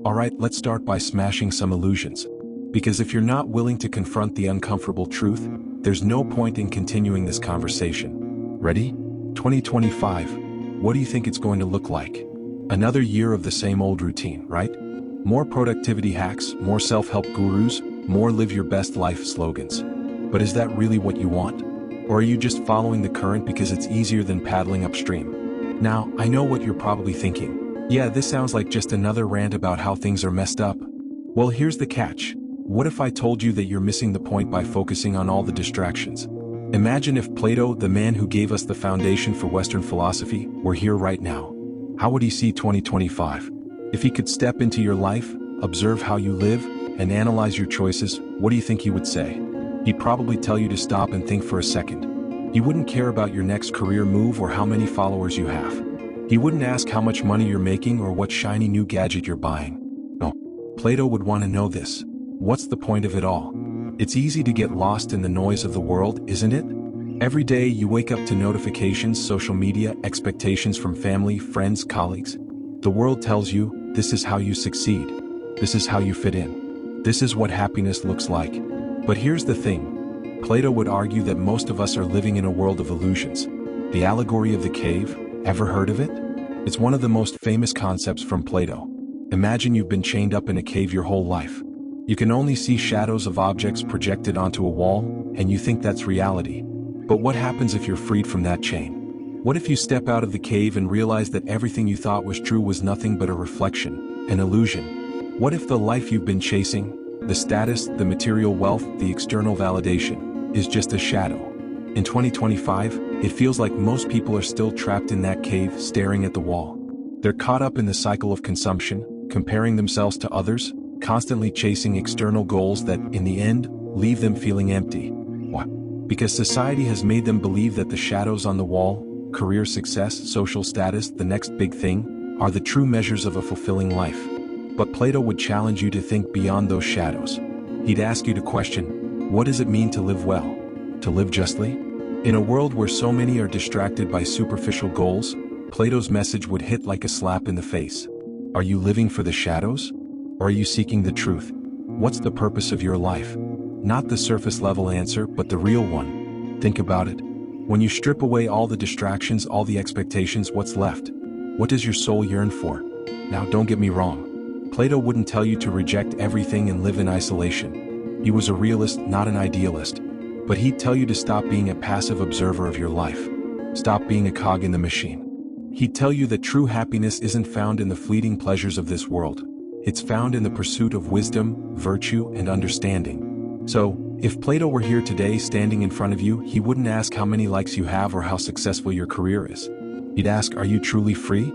Alright, let's start by smashing some illusions. Because if you're not willing to confront the uncomfortable truth, there's no point in continuing this conversation. Ready? 2025. What do you think it's going to look like? Another year of the same old routine, right? More productivity hacks, more self-help gurus, more live your best life slogans. But is that really what you want? Or are you just following the current because it's easier than paddling upstream? Now, I know what you're probably thinking. Yeah, this sounds like just another rant about how things are messed up. Well, here's the catch. What if I told you that you're missing the point by focusing on all the distractions? Imagine if Plato, the man who gave us the foundation for Western philosophy, were here right now. How would he see 2025? If he could step into your life, observe how you live, and analyze your choices, what do you think he would say? He'd probably tell you to stop and think for a second. He wouldn't care about your next career move or how many followers you have. He wouldn't ask how much money you're making or what shiny new gadget you're buying. No. Plato would want to know this. What's the point of it all? It's easy to get lost in the noise of the world, isn't it? Every day you wake up to notifications, social media, expectations from family, friends, colleagues. The world tells you, this is how you succeed. This is how you fit in. This is what happiness looks like. But here's the thing. Plato would argue that most of us are living in a world of illusions. The allegory of the cave, ever heard of it? It's one of the most famous concepts from Plato. Imagine you've been chained up in a cave your whole life. You can only see shadows of objects projected onto a wall, and you think that's reality. But what happens if you're freed from that chain? What if you step out of the cave and realize that everything you thought was true was nothing but a reflection, an illusion? What if the life you've been chasing, the status, the material wealth, the external validation, is just a shadow? In 2025, it feels like most people are still trapped in that cave, staring at the wall. They're caught up in the cycle of consumption, comparing themselves to others, constantly chasing external goals that, in the end, leave them feeling empty. Why? Because society has made them believe that the shadows on the wall, career success, social status, the next big thing, are the true measures of a fulfilling life. But Plato would challenge you to think beyond those shadows. He'd ask you to question, what does it mean to live well? To live justly? In a world where so many are distracted by superficial goals, Plato's message would hit like a slap in the face. Are you living for the shadows? Or are you seeking the truth? What's the purpose of your life? Not the surface level answer, but the real one. Think about it. When you strip away all the distractions, all the expectations, what's left? What does your soul yearn for? Now, don't get me wrong. Plato wouldn't tell you to reject everything and live in isolation. He was a realist, not an idealist. But he'd tell you to stop being a passive observer of your life. Stop being a cog in the machine. He'd tell you that true happiness isn't found in the fleeting pleasures of this world. It's found in the pursuit of wisdom, virtue, and understanding. So, if Plato were here today standing in front of you, he wouldn't ask how many likes you have or how successful your career is. He'd ask, are you truly free?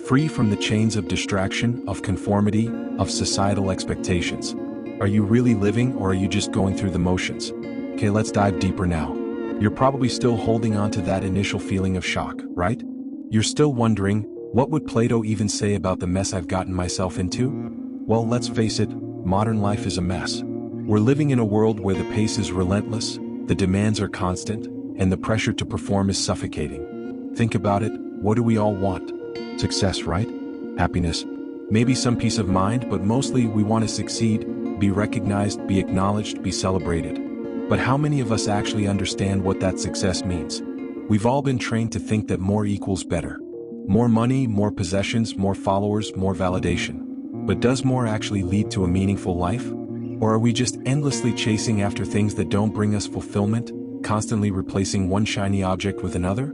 Free from the chains of distraction, of conformity, of societal expectations. Are you really living, or are you just going through the motions? Okay, let's dive deeper now. You're probably still holding on to that initial feeling of shock, right? You're still wondering, what would Plato even say about the mess I've gotten myself into? Well, let's face it, modern life is a mess. We're living in a world where the pace is relentless, the demands are constant, and the pressure to perform is suffocating. Think about it, what do we all want? Success, right? Happiness. Maybe some peace of mind, but mostly we want to succeed, be recognized, be acknowledged, be celebrated. But how many of us actually understand what that success means? We've all been trained to think that more equals better. More money, more possessions, more followers, more validation. But does more actually lead to a meaningful life? Or are we just endlessly chasing after things that don't bring us fulfillment, constantly replacing one shiny object with another?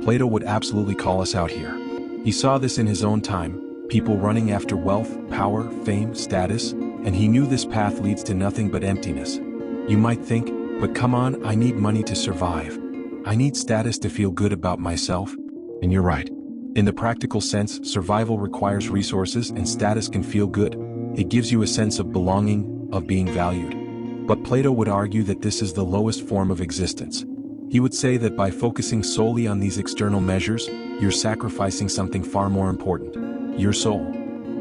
Plato would absolutely call us out here. He saw this in his own time, people running after wealth, power, fame, status, and he knew this path leads to nothing but emptiness. You might think, but come on, I need money to survive. I need status to feel good about myself. And you're right. In the practical sense, survival requires resources and status can feel good. It gives you a sense of belonging, of being valued. But Plato would argue that this is the lowest form of existence. He would say that by focusing solely on these external measures, you're sacrificing something far more important, your soul.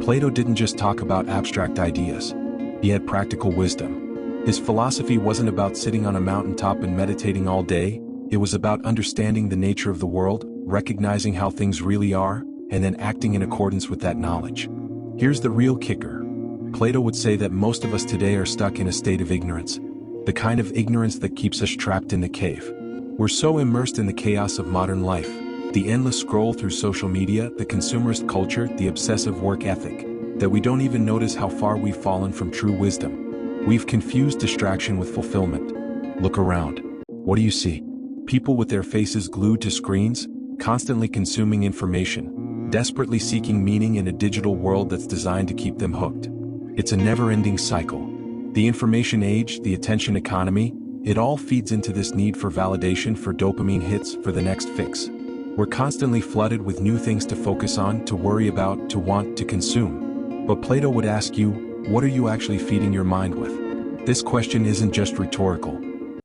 Plato didn't just talk about abstract ideas. He had practical wisdom. His philosophy wasn't about sitting on a mountaintop and meditating all day. It was about understanding the nature of the world, recognizing how things really are, and then acting in accordance with that knowledge. Here's the real kicker. Plato would say that most of us today are stuck in a state of ignorance, the kind of ignorance that keeps us trapped in the cave. We're so immersed in the chaos of modern life, the endless scroll through social media, the consumerist culture, the obsessive work ethic, that we don't even notice how far we've fallen from true wisdom. We've confused distraction with fulfillment. Look around. What do you see? People with their faces glued to screens, constantly consuming information, desperately seeking meaning in a digital world that's designed to keep them hooked. It's a never-ending cycle. The information age, the attention economy, it all feeds into this need for validation, for dopamine hits, for the next fix. We're constantly flooded with new things to focus on, to worry about, to want, to consume. But Plato would ask you, what are you actually feeding your mind with? This question isn't just rhetorical.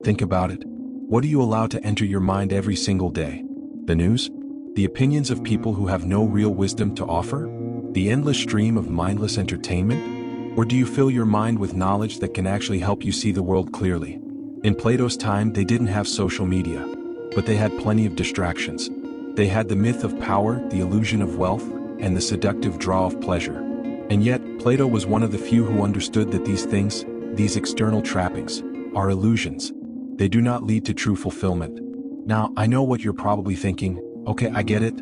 Think about it. What do you allow to enter your mind every single day? The news? The opinions of people who have no real wisdom to offer? The endless stream of mindless entertainment? Or do you fill your mind with knowledge that can actually help you see the world clearly? In Plato's time, they didn't have social media, but they had plenty of distractions. They had the myth of power, the illusion of wealth, and the seductive draw of pleasure. And yet, Plato was one of the few who understood that these things, these external trappings, are illusions. They do not lead to true fulfillment. Now, I know what you're probably thinking. Okay, I get it,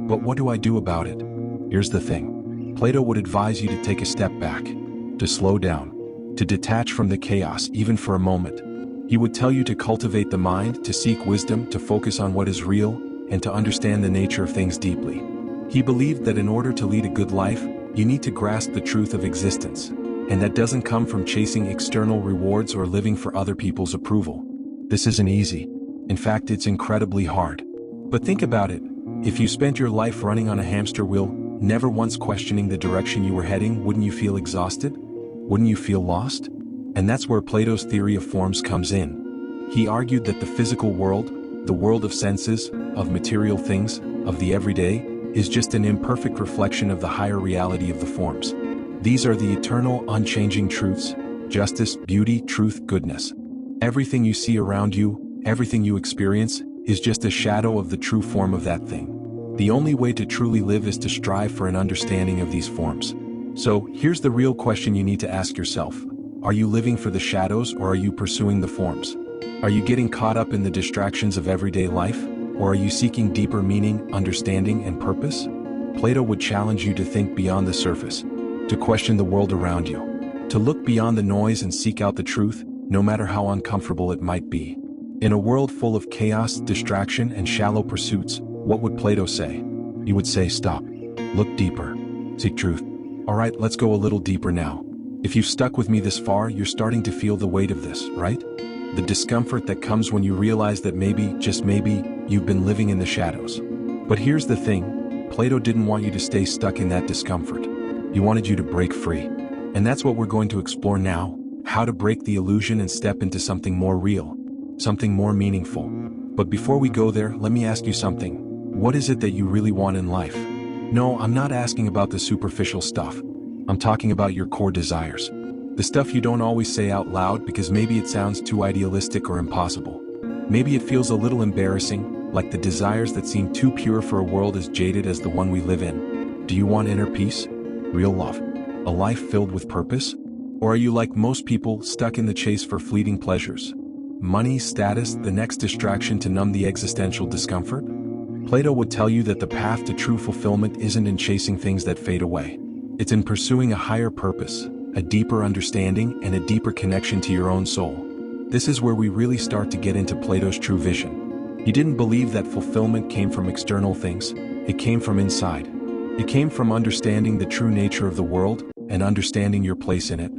but what do I do about it? Here's the thing. Plato would advise you to take a step back, to slow down, to detach from the chaos even for a moment. He would tell you to cultivate the mind, to seek wisdom, to focus on what is real, and to understand the nature of things deeply. He believed that in order to lead a good life, you need to grasp the truth of existence, and that doesn't come from chasing external rewards or living for other people's approval. This isn't easy. In fact, it's incredibly hard. But think about it. If you spent your life running on a hamster wheel, never once questioning the direction you were heading, wouldn't you feel exhausted? Wouldn't you feel lost? And that's where Plato's theory of forms comes in. He argued that the physical world, the world of senses, of material things, of the everyday, is just an imperfect reflection of the higher reality of the forms. These are the eternal, unchanging truths: justice, beauty, truth, goodness. Everything you see around you, everything you experience, is just a shadow of the true form of that thing. The only way to truly live is to strive for an understanding of these forms. So, here's the real question you need to ask yourself. Are you living for the shadows, or are you pursuing the forms? Are you getting caught up in the distractions of everyday life, or are you seeking deeper meaning, understanding, and purpose? Plato would challenge you to think beyond the surface, to question the world around you, to look beyond the noise and seek out the truth, no matter how uncomfortable it might be. In a world full of chaos, distraction, and shallow pursuits, what would Plato say? He would say, stop, look deeper, seek truth. Alright, let's go a little deeper now. If you've stuck with me this far, you're starting to feel the weight of this, right? The discomfort that comes when you realize that maybe, just maybe, you've been living in the shadows. But here's the thing, Plato didn't want you to stay stuck in that discomfort. He wanted you to break free. And that's what we're going to explore now, how to break the illusion and step into something more real, something more meaningful. But before we go there, let me ask you something. What is it that you really want in life? No, I'm not asking about the superficial stuff. I'm talking about your core desires. The stuff you don't always say out loud because maybe it sounds too idealistic or impossible. Maybe it feels a little embarrassing, like the desires that seem too pure for a world as jaded as the one we live in. Do you want inner peace? Real love? A life filled with purpose? Or are you like most people, stuck in the chase for fleeting pleasures? Money, status, the next distraction to numb the existential discomfort? Plato would tell you that the path to true fulfillment isn't in chasing things that fade away. It's in pursuing a higher purpose, a deeper understanding, and a deeper connection to your own soul. This is where we really start to get into Plato's true vision. He didn't believe that fulfillment came from external things. It came from inside. It came from understanding the true nature of the world and understanding your place in it.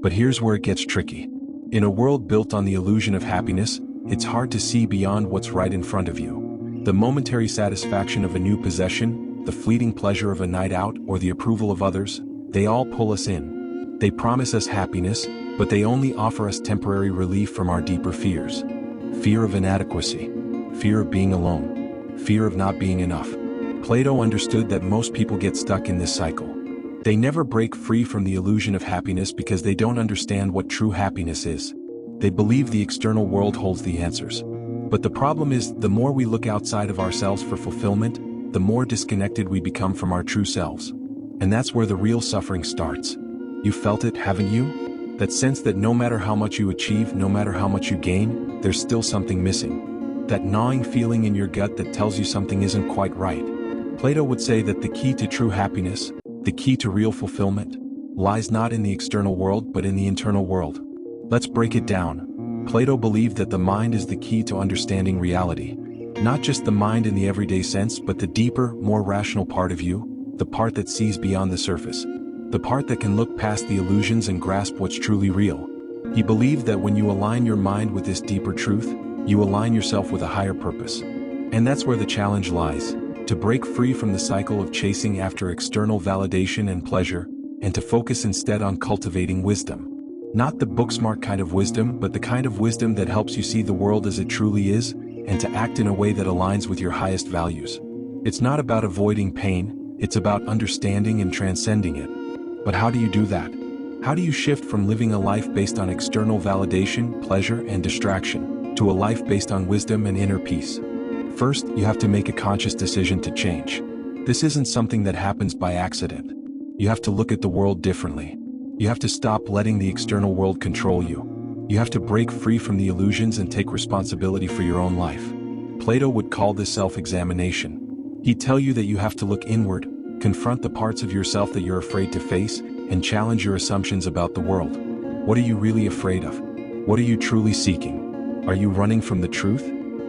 But here's where it gets tricky. In a world built on the illusion of happiness, it's hard to see beyond what's right in front of you. The momentary satisfaction of a new possession, the fleeting pleasure of a night out, or the approval of others, they all pull us in. They promise us happiness, but they only offer us temporary relief from our deeper fears. Fear of inadequacy, fear of being alone, fear of not being enough. Plato understood that most people get stuck in this cycle. They never break free from the illusion of happiness because they don't understand what true happiness is. They believe the external world holds the answers. But the problem is, the more we look outside of ourselves for fulfillment, the more disconnected we become from our true selves. And that's where the real suffering starts. You felt it, haven't you? That sense that no matter how much you achieve, no matter how much you gain, there's still something missing. That gnawing feeling in your gut that tells you something isn't quite right. Plato would say that the key to true happiness, the key to real fulfillment, lies not in the external world but in the internal world. Let's break it down. Plato believed that the mind is the key to understanding reality. Not just the mind in the everyday sense, but the deeper, more rational part of you, the part that sees beyond the surface. The part that can look past the illusions and grasp what's truly real. He believed that when you align your mind with this deeper truth, you align yourself with a higher purpose. And that's where the challenge lies, to break free from the cycle of chasing after external validation and pleasure, and to focus instead on cultivating wisdom. Not the book-smart kind of wisdom, but the kind of wisdom that helps you see the world as it truly is, and to act in a way that aligns with your highest values. It's not about avoiding pain, it's about understanding and transcending it. But how do you do that? How do you shift from living a life based on external validation, pleasure, and distraction, to a life based on wisdom and inner peace? First, you have to make a conscious decision to change. This isn't something that happens by accident. You have to look at the world differently. You have to stop letting the external world control you. You have to break free from the illusions and take responsibility for your own life. Plato would call this self-examination. He'd tell you that you have to look inward, confront the parts of yourself that you're afraid to face, and challenge your assumptions about the world. What are you really afraid of? What are you truly seeking? Are you running from the truth?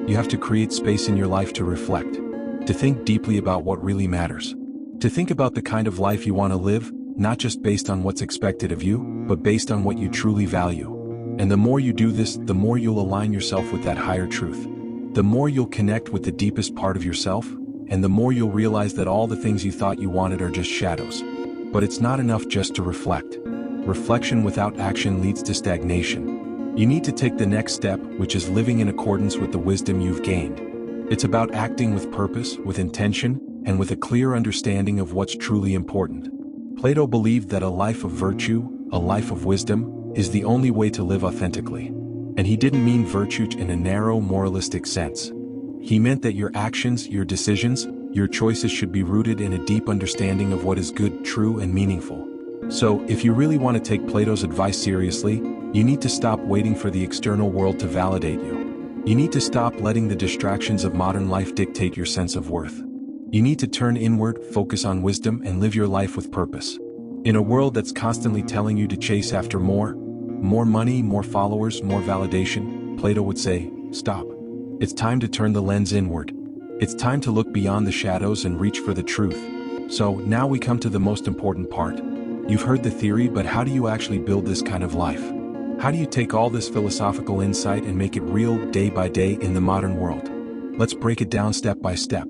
You have to create space in your life to reflect, to think deeply about what really matters, to think about the kind of life you want to live, not just based on what's expected of you, but based on what you truly value. And the more you do this, the more you'll align yourself with that higher truth. The more you'll connect with the deepest part of yourself, and the more you'll realize that all the things you thought you wanted are just shadows. But it's not enough just to reflect. Reflection without action leads to stagnation. You need to take the next step, which is living in accordance with the wisdom you've gained. It's about acting with purpose, with intention, and with a clear understanding of what's truly important. Plato believed that a life of virtue, a life of wisdom, is the only way to live authentically. And he didn't mean virtue in a narrow, moralistic sense. He meant that your actions, your decisions, your choices should be rooted in a deep understanding of what is good, true, and meaningful. So, if you really want to take Plato's advice seriously, you need to stop waiting for the external world to validate you. You need to stop letting the distractions of modern life dictate your sense of worth. You need to turn inward, focus on wisdom, and live your life with purpose. In a world that's constantly telling you to chase after more money, more followers, more validation, Plato would say, stop. It's time to turn the lens inward. It's time to look beyond the shadows and reach for the truth. So, now we come to the most important part. You've heard the theory, but how do you actually build this kind of life? How do you take all this philosophical insight and make it real day by day in the modern world? Let's break it down step by step.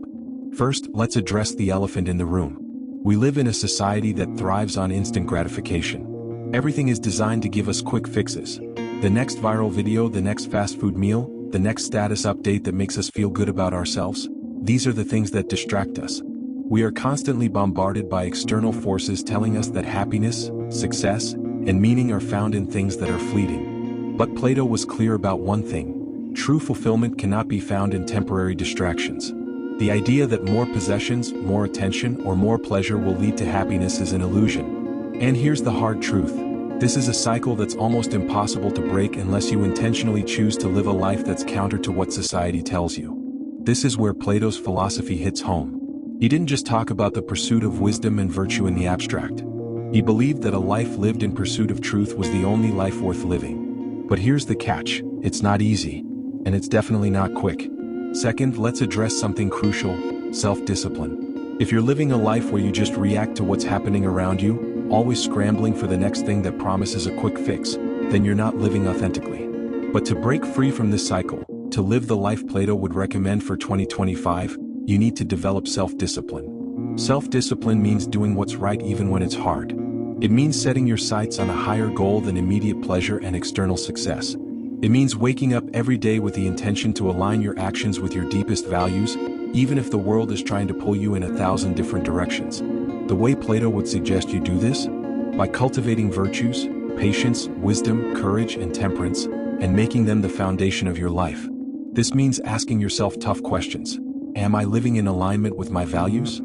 First, let's address the elephant in the room. We live in a society that thrives on instant gratification. Everything is designed to give us quick fixes. The next viral video, the next fast food meal, the next status update that makes us feel good about ourselves. These are the things that distract us. We are constantly bombarded by external forces telling us that happiness, success, and meaning are found in things that are fleeting. But Plato was clear about one thing. True fulfillment cannot be found in temporary distractions. The idea that more possessions, more attention, or more pleasure will lead to happiness is an illusion. And here's the hard truth. This is a cycle that's almost impossible to break unless you intentionally choose to live a life that's counter to what society tells you. This is where Plato's philosophy hits home. He didn't just talk about the pursuit of wisdom and virtue in the abstract. He believed that a life lived in pursuit of truth was the only life worth living. But here's the catch. It's not easy. And it's definitely not quick. Second, let's address something crucial: self-discipline. If you're living a life where you just react to what's happening around you, always scrambling for the next thing that promises a quick fix, then you're not living authentically. But to break free from this cycle, to live the life Plato would recommend for 2025, you need to develop self-discipline. Self-discipline means doing what's right even when it's hard. It means setting your sights on a higher goal than immediate pleasure and external success. It means waking up every day with the intention to align your actions with your deepest values, even if the world is trying to pull you in 1,000 different directions. The way Plato would suggest you do this? By cultivating virtues, patience, wisdom, courage, and temperance, and making them the foundation of your life. This means asking yourself tough questions. Am I living in alignment with my values?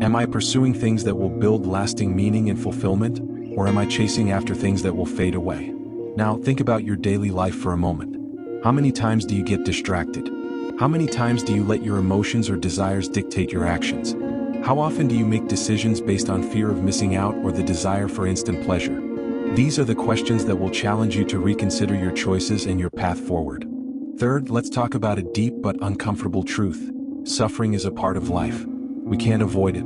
Am I pursuing things that will build lasting meaning and fulfillment? or am I chasing after things that will fade away? Now, think about your daily life for a moment. How many times do you get distracted? How many times do you let your emotions or desires dictate your actions? How often do you make decisions based on fear of missing out or the desire for instant pleasure? These are the questions that will challenge you to reconsider your choices and your path forward. Third, let's talk about a deep but uncomfortable truth. Suffering is a part of life. We can't avoid it.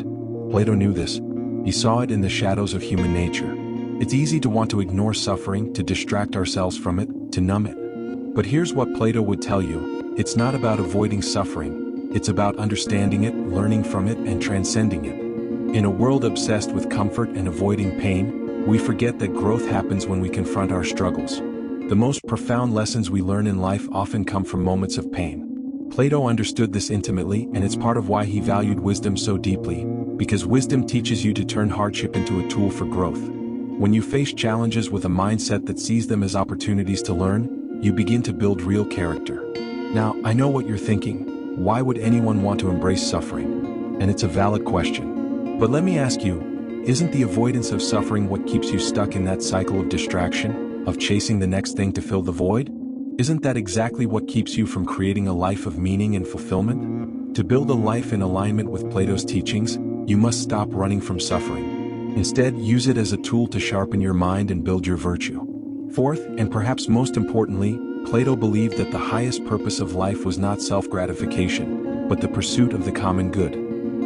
Plato knew this. He saw it in the shadows of human nature. It's easy to want to ignore suffering, to distract ourselves from it, to numb it. But here's what Plato would tell you. It's not about avoiding suffering. It's about understanding it, learning from it, and transcending it. In a world obsessed with comfort and avoiding pain, we forget that growth happens when we confront our struggles. The most profound lessons we learn in life often come from moments of pain. Plato understood this intimately, and it's part of why he valued wisdom so deeply, because wisdom teaches you to turn hardship into a tool for growth. When you face challenges with a mindset that sees them as opportunities to learn, you begin to build real character. Now, I know what you're thinking. Why would anyone want to embrace suffering? And it's a valid question. But let me ask you, isn't the avoidance of suffering what keeps you stuck in that cycle of distraction, of chasing the next thing to fill the void? Isn't that exactly what keeps you from creating a life of meaning and fulfillment? To build a life in alignment with Plato's teachings, you must stop running from suffering. Instead, use it as a tool to sharpen your mind and build your virtue. Fourth, and perhaps most importantly, Plato believed that the highest purpose of life was not self-gratification, but the pursuit of the common good.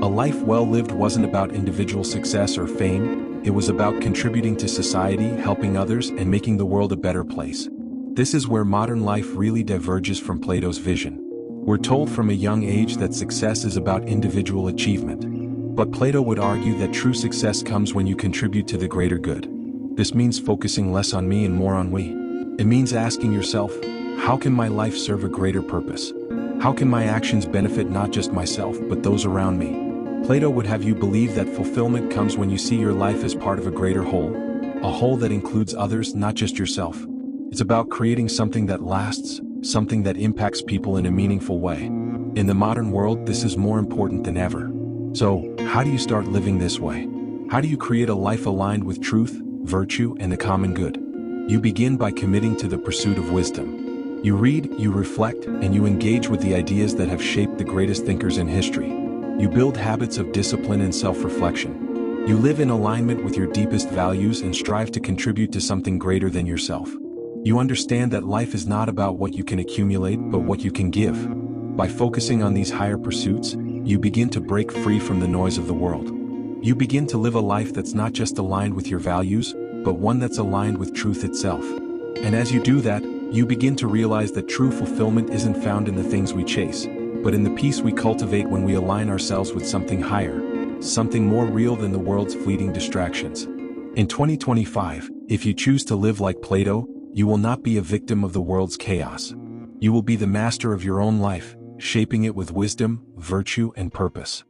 A life well lived wasn't about individual success or fame, it was about contributing to society, helping others, and making the world a better place. This is where modern life really diverges from Plato's vision. We're told from a young age that success is about individual achievement. But Plato would argue that true success comes when you contribute to the greater good. This means focusing less on me and more on we. It means asking yourself, how can my life serve a greater purpose? How can my actions benefit not just myself but those around me? Plato would have you believe that fulfillment comes when you see your life as part of a greater whole, a whole that includes others, not just yourself. It's about creating something that lasts, something that impacts people in a meaningful way. In the modern world, this is more important than ever. So, how do you start living this way? How do you create a life aligned with truth, virtue, and the common good? You begin by committing to the pursuit of wisdom. You read, you reflect, and you engage with the ideas that have shaped the greatest thinkers in history. You build habits of discipline and self-reflection. You live in alignment with your deepest values and strive to contribute to something greater than yourself. You understand that life is not about what you can accumulate, but what you can give. By focusing on these higher pursuits, you begin to break free from the noise of the world. You begin to live a life that's not just aligned with your values, but one that's aligned with truth itself. And as you do that, you begin to realize that true fulfillment isn't found in the things we chase, but in the peace we cultivate when we align ourselves with something higher, something more real than the world's fleeting distractions. In 2025, if you choose to live like Plato, you will not be a victim of the world's chaos. You will be the master of your own life, shaping it with wisdom, virtue, and purpose.